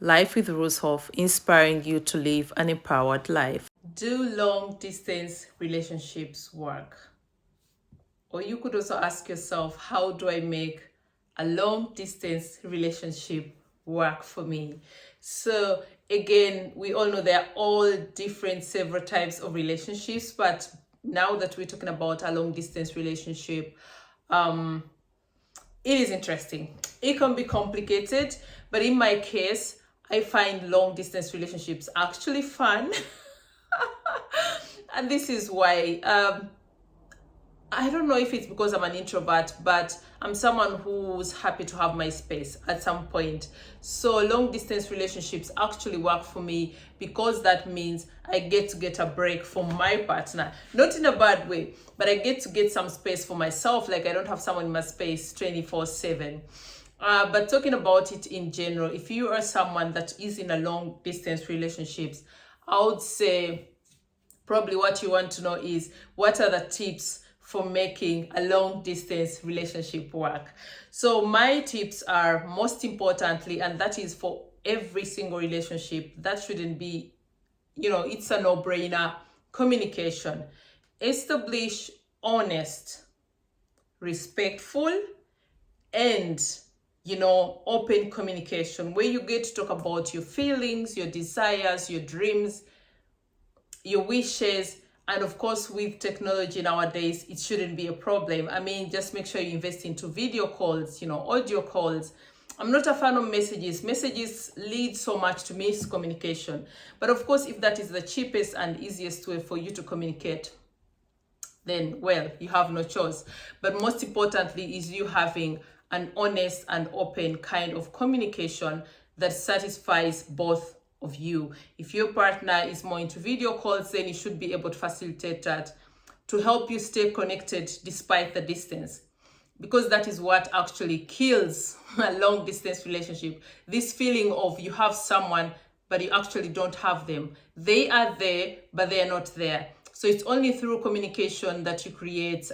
Life with Ruzhoff, inspiring you to live an empowered life. Do long distance relationships work? Or you could also ask yourself, how do I make a long distance relationship work for me? So again, we all know there are all different several types of relationships, but now that we're talking about a long distance relationship, it is interesting. It can be complicated, but in my case, I find long distance relationships actually fun. And this is why I don't know if it's because I'm an introvert, but I'm someone who's happy to have my space at some point. So long distance relationships actually work for me because that means I get a break from my partner. Not in a bad way, but I get some space for myself. Like I don't have someone in my space 24/7. But talking about it in general, if you are someone that is in a long distance relationships, I would say probably what you want to know is what are the tips for making a long distance relationship work. So my tips are most importantly, and that is for every single relationship, that shouldn't be, it's a no-brainer: communication. Establish honest, respectful, and open communication where you get to talk about your feelings, your desires, your dreams, your wishes. And of course, with technology nowadays, it shouldn't be a problem. I mean, just make sure you invest into video calls, audio calls. I'm not a fan of messages. Messages lead so much to miscommunication. But of course, if that is the cheapest and easiest way for you to communicate, then, well, you have no choice. But most importantly is you having an honest and open kind of communication that satisfies both of you. If your partner is more into video calls, then you should be able to facilitate that to help you stay connected despite the distance, because that is what actually kills a long distance relationship. This feeling of you have someone but you actually don't have them. They are there but they are not there. So it's only through communication that you create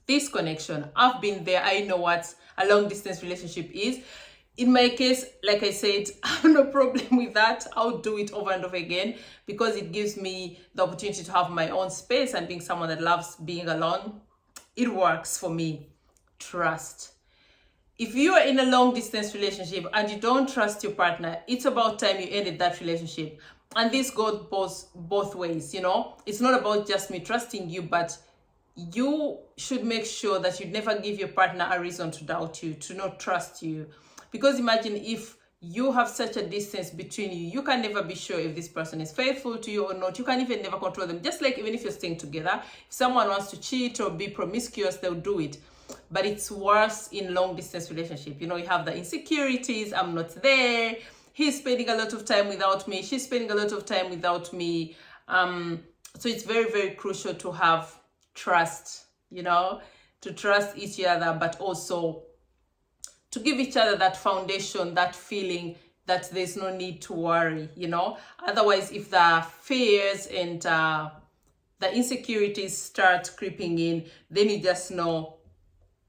this connection. I've been there. I know what a long distance relationship is. In my case, like I said, I have no problem with that. I'll do it over and over again because it gives me the opportunity to have my own space, and being someone that loves being alone, it works for me. Trust. If you are in a long distance relationship and you don't trust your partner, it's about time you ended that relationship. And this goes both ways, It's not about just me trusting you, but you should make sure that you never give your partner a reason to doubt you, to not trust you. Because imagine if you have such a distance between you, you can never be sure if this person is faithful to you or not. You can even never control them. Just like even if you're staying together, if someone wants to cheat or be promiscuous, they'll do it. But it's worse in long distance relationship. You have the insecurities. I'm not there. He's spending a lot of time without me. She's spending a lot of time without me. So it's very, very crucial to have trust, to trust each other, but also to give each other that foundation, that feeling that there's no need to worry, Otherwise, if the fears and the insecurities start creeping in, then you just know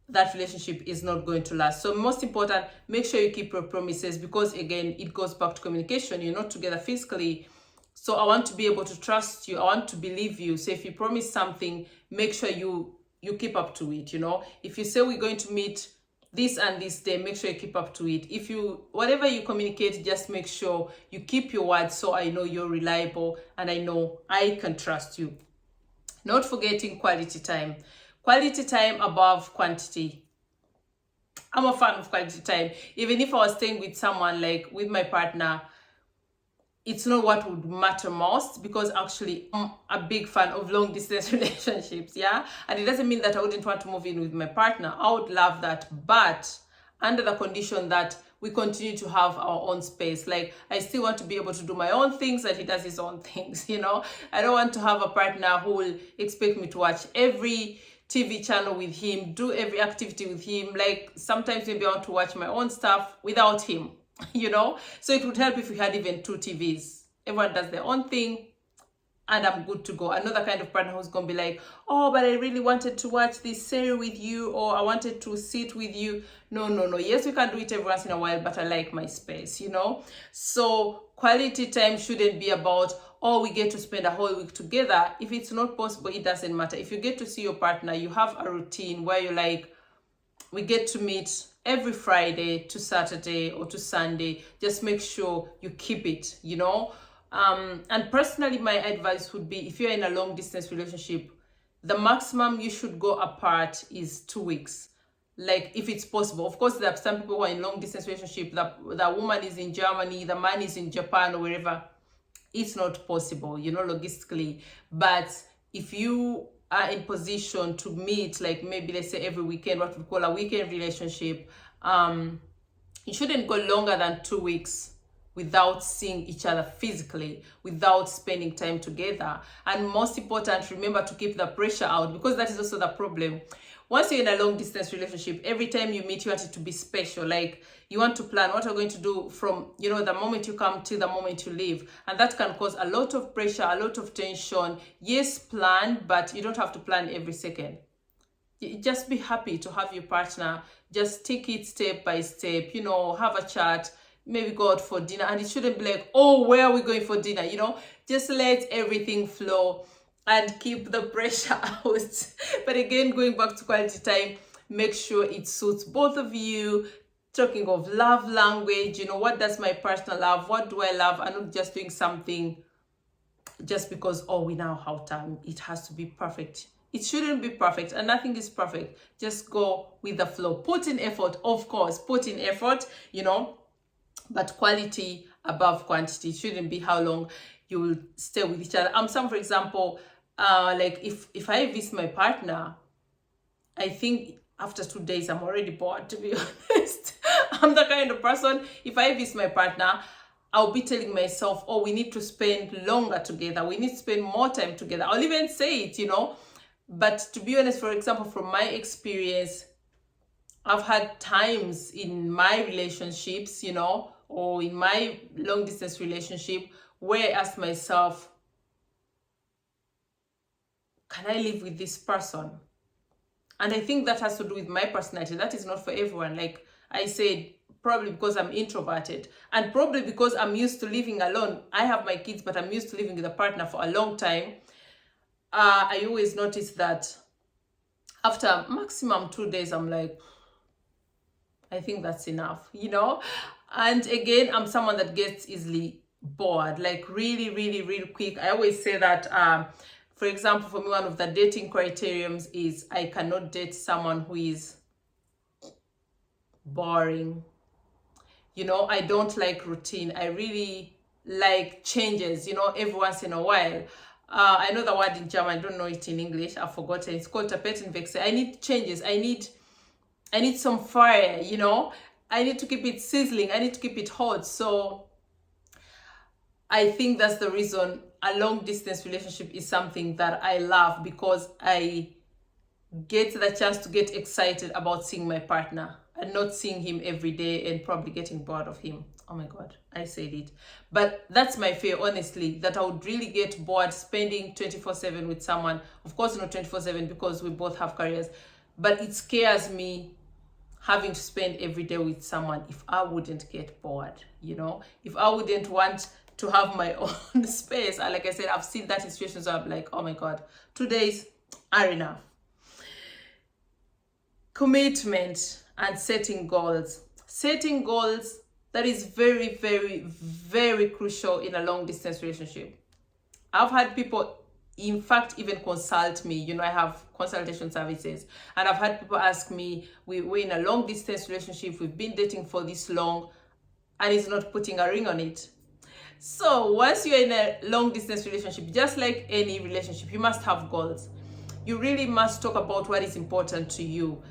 that relationship is not going to last. So most important, make sure you keep your promises, because again, it goes back to communication. You're not together physically. So I want to be able to trust you. I want to believe you. So if you promise something, make sure you keep up to it, If you say we're going to meet this and this day, make sure you keep up to it. Whatever you communicate, just make sure you keep your word, so I know you're reliable and I know I can trust you. Not forgetting quality time. Quality time above quantity. I'm a fan of quality time. Even if I was staying with someone, like with my partner, it's not what would matter most, because actually I'm a big fan of long distance relationships, yeah? And it doesn't mean that I wouldn't want to move in with my partner. I would love that, but under the condition that we continue to have our own space. Like, I still want to be able to do my own things and he does his own things, I don't want to have a partner who will expect me to watch every TV channel with him, do every activity with him. Like, sometimes maybe I want to watch my own stuff without him. So it would help if we had even 2 TVs. Everyone does their own thing. and I'm good to go. I'm not the kind of partner who's gonna be like, oh, but I really wanted to watch this series with you, or I wanted to sit with you. No, no, no. Yes, we can do it every once in a while, but I like my space, you know? So quality time shouldn't be about, oh, we get to spend a whole week together. If it's not possible, it doesn't matter. If you get to see your partner, you have a routine where you're like, we get to meet every Friday to Saturday or to Sunday. Just make sure you keep it, you know? And personally, my advice would be, if you're in a long distance relationship, the maximum you should go apart is 2 weeks. Like, if it's possible. Of course, there are some people who are in long distance relationship, the woman is in Germany, the man is in Japan or wherever. It's not possible, you know, logistically. But if you are in position to meet, like maybe let's say every weekend, what we call a weekend relationship, you shouldn't go longer than 2 weeks without seeing each other physically, without spending time together. And most important, remember to keep the pressure out, because that is also the problem. Once you're in a long distance relationship, every time you meet, you want it to be special. Like, you want to plan what you're going to do from, you know, the moment you come till the moment you leave. And that can cause a lot of pressure, a lot of tension. Yes, plan, but you don't have to plan every second. Just be happy to have your partner. Just take it step by step, you know, have a chat, maybe go out for dinner. And it shouldn't be like, oh, where are we going for dinner? You know, just let everything flow and keep the pressure out. But again, going back to quality time, make sure it suits both of you. Talking of love language, you know, what does my partner love? What do I love? I'm not just doing something just because, oh, we now have time. It has to be perfect. It shouldn't be perfect, and nothing is perfect. Just go with the flow. Put in effort, of course, put in effort, you know, but quality above quantity. It shouldn't be how long you will stay with each other. Some, for example, like if I visit my partner, I think after 2 days I'm already bored, to be honest. I'm the kind of person, if I visit my partner, I'll be telling myself, oh, we need to spend longer together, we need to spend more time together. I'll even say it, you know. But to be honest, for example, from my experience, I've had times in my relationships, you know, or in my long distance relationship, where I ask myself, can I live with this person? And I think that has to do with my personality. That is not for everyone. Like I said, probably because I'm introverted, and probably because I'm used to living alone. I have my kids, but I'm used to living with a partner for a long time. I always notice that after maximum 2 days, I'm like, I think that's enough, you know? And again, I'm someone that gets easily bored, like really, really, really quick. I always say that, for example, for me, one of the dating criterions is I cannot date someone who is boring. You know, I don't like routine. I really like changes, you know, every once in a while. I know the word in German, I don't know it in English, I've forgotten. It's called Tapetenwechsel. I need changes. I need some fire, you know. I need to keep it sizzling. I need to keep it hot. So I think that's the reason a long distance relationship is something that I love, because I get the chance to get excited about seeing my partner and not seeing him every day and probably getting bored of him. Oh my God, I said it. But that's my fear, honestly, that I would really get bored spending 24/7 with someone. Of course, not 24/7 because we both have careers, but it scares me having to spend every day with someone if I wouldn't get bored, you know, if I wouldn't want to have my own space. And like I said, I've seen that in situations where I'm like, oh my God, 2 days are enough. Commitment and setting goals. Setting goals, that is very, very, very crucial in a long distance relationship. I've had people, in fact, even consult me. You know, I have consultation services, and I've had people ask me, we're in a long distance relationship, we've been dating for this long, and it's not putting a ring on it. So once you're in a long distance relationship, just like any relationship, you must have goals. You really must talk about what is important to you.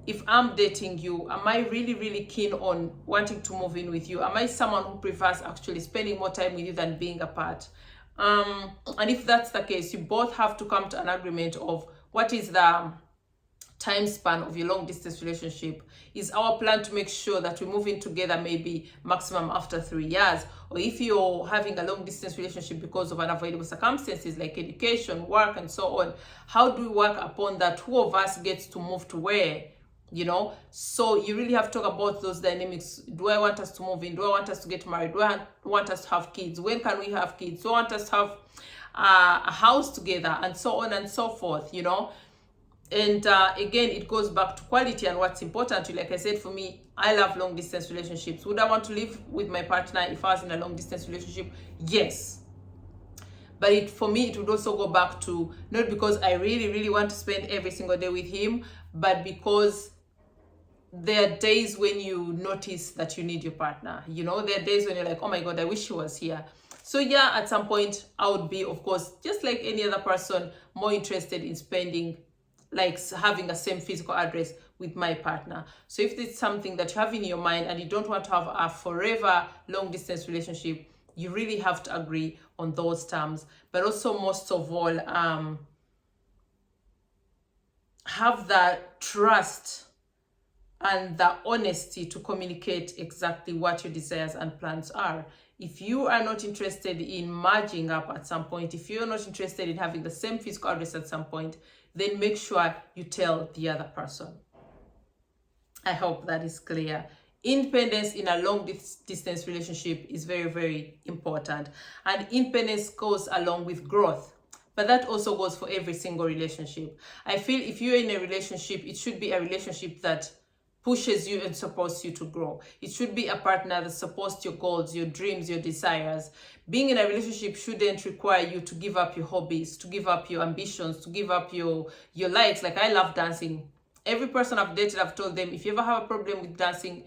If I'm dating you, am I really, really keen on wanting to move in with you? Am I someone who prefers actually spending more time with you than being apart? And if that's the case, you both have to come to an agreement of what is the time span of your long distance relationship. Is our plan to make sure that we move in together maybe maximum after 3 years? Or if you're having a long distance relationship because of unavoidable circumstances like education, work, and so on, how do we work upon that? Who of us gets to move to where? You know, so you really have to talk about those dynamics. Do I want us to move in? Do I want us to get married? Do I want us to have kids? When can we have kids? Do I want us to have a house together, and so on and so forth, you know? And again, it goes back to quality and what's important to you. Like I said, for me, I love long distance relationships. Would I want to live with my partner if I was in a long distance relationship? Yes. But for me, it would also go back to, not because I really, really want to spend every single day with him, but because there are days when you notice that you need your partner. You know, there are days when you're like, oh my God, I wish he was here. So yeah, at some point, I would be, of course, just like any other person, more interested in spending, like having a same physical address with my partner. So if it's something that you have in your mind and you don't want to have a forever long distance relationship, you really have to agree on those terms. But also, most of all, have that trust and the honesty to communicate exactly what your desires and plans are. If you are not interested in merging up at some point, if you're not interested in having the same physical address at some point, then make sure you tell the other person. I hope that is clear. Independence in a long distance relationship is very, very important. And independence goes along with growth. But that also goes for every single relationship. I feel if you're in a relationship, it should be a relationship that pushes you and supports you to grow. It should be a partner that supports your goals, your dreams, your desires. Being in a relationship shouldn't require you to give up your hobbies, to give up your ambitions, to give up your likes. Like, I love dancing. Every person I've dated, I've told them, if you ever have a problem with dancing,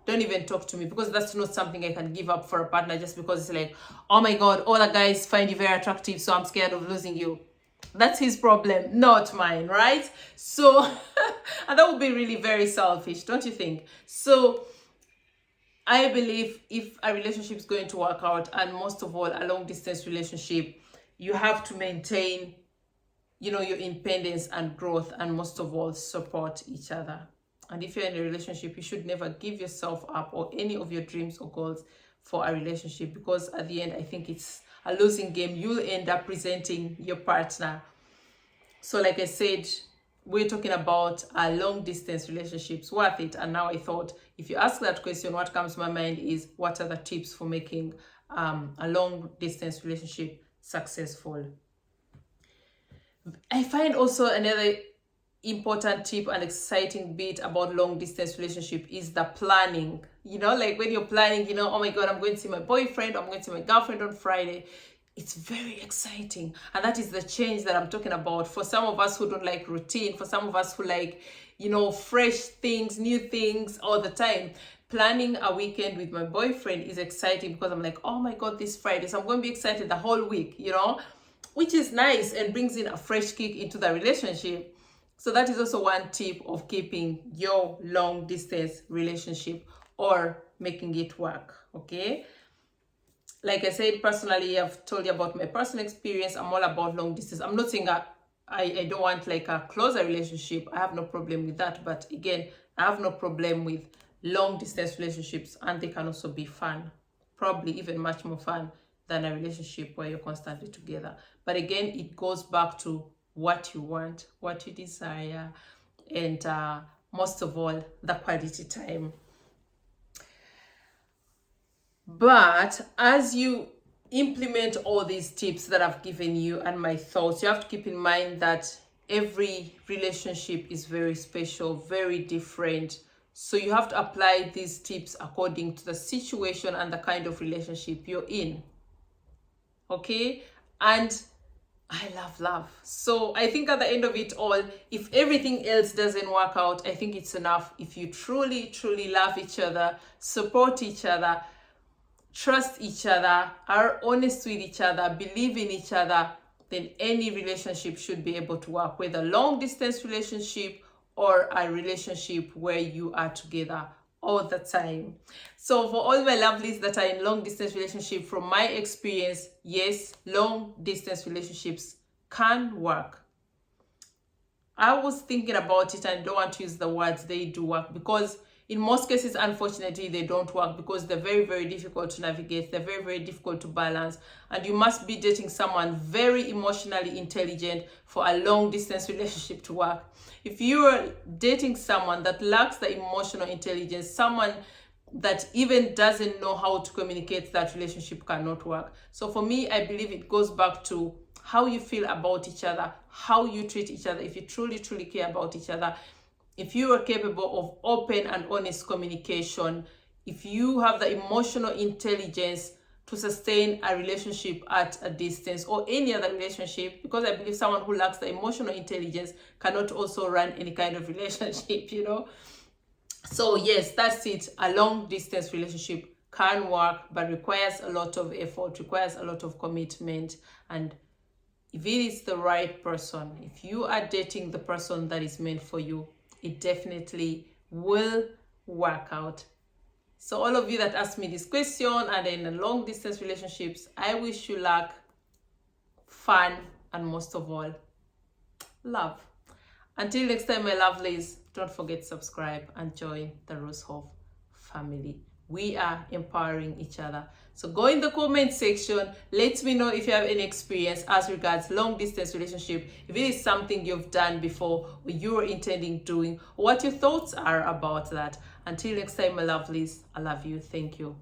don't even talk to me, because that's not something I can give up for a partner just because it's like, oh my God, all the guys find you very attractive, so I'm scared of losing you. That's his problem, not mine, right? So, and that would be really very selfish, don't you think? So, I believe if a relationship is going to work out, and most of all, a long distance relationship, you have to maintain, you know, your independence and growth, and most of all, support each other. And if you're in a relationship, you should never give yourself up or any of your dreams or goals for a relationship, because at the end, I think it's a losing game. You'll end up resenting your partner. So like I said, we're talking about long distance relationships, worth it. And now I thought, if you ask that question, what comes to my mind is, what are the tips for making a long distance relationship successful? I find also another important tip and exciting bit about long distance relationship is the planning. You know, like when you're planning, you know, oh my God, I'm going to see my boyfriend, I'm going to see my girlfriend on Friday. It's very exciting. And that is the change that I'm talking about. For some of us who don't like routine, for some of us who like, you know, fresh things, new things all the time, planning a weekend with my boyfriend is exciting, because I'm like, oh my God, this Friday, so I'm going to be excited the whole week, you know, which is nice and brings in a fresh kick into the relationship. So that is also one tip of keeping your long distance relationship or making it work, okay? Like I said, personally, I've told you about my personal experience. I'm all about long distance. I'm not saying I don't want like a closer relationship. I have no problem with that. But again, I have no problem with long distance relationships, and they can also be fun. Probably even much more fun than a relationship where you're constantly together. But again, it goes back to what you want, what you desire, and most of all, the quality time. But as you implement all these tips that I've given you and my thoughts, you have to keep in mind that every relationship is very special, very different. So you have to apply these tips according to the situation and the kind of relationship you're in. Okay? And I love love. So I think at the end of it all, if everything else doesn't work out, I think it's enough if you truly, truly love each other, support each other, trust each other, are honest with each other, believe in each other, then any relationship should be able to work, whether long distance relationship or a relationship where you are together all the time. So for all my lovelies that are in long distance relationship, from my experience, yes, long distance relationships can work. I was thinking about it, and I don't want to use the words they do work, because in most cases, unfortunately, they don't work, because they're very, very difficult to navigate. They're very, very difficult to balance. And you must be dating someone very emotionally intelligent for a long distance relationship to work. If you're dating someone that lacks the emotional intelligence, someone that even doesn't know how to communicate, that relationship cannot work. So for me, I believe it goes back to how you feel about each other, how you treat each other. If you truly, truly care about each other, if you are capable of open and honest communication, if you have the emotional intelligence to sustain a relationship at a distance or any other relationship, because I believe someone who lacks the emotional intelligence cannot also run any kind of relationship, you know. So yes, that's it. A long distance relationship can work, but requires a lot of effort, requires a lot of commitment. And if it is the right person, if you are dating the person that is meant for you, it definitely will work out. So all of you that asked me this question and in long distance relationships, I wish you luck, fun, and most of all, love. Until next time, my lovelies, don't forget to subscribe and join the Ruzhoff family. We are empowering each other. So go in the comment section, let me know if you have any experience as regards long distance relationship, if it is something you've done before or you are intending doing, or what your thoughts are about that. Until next time, my lovelies, I love you. Thank you.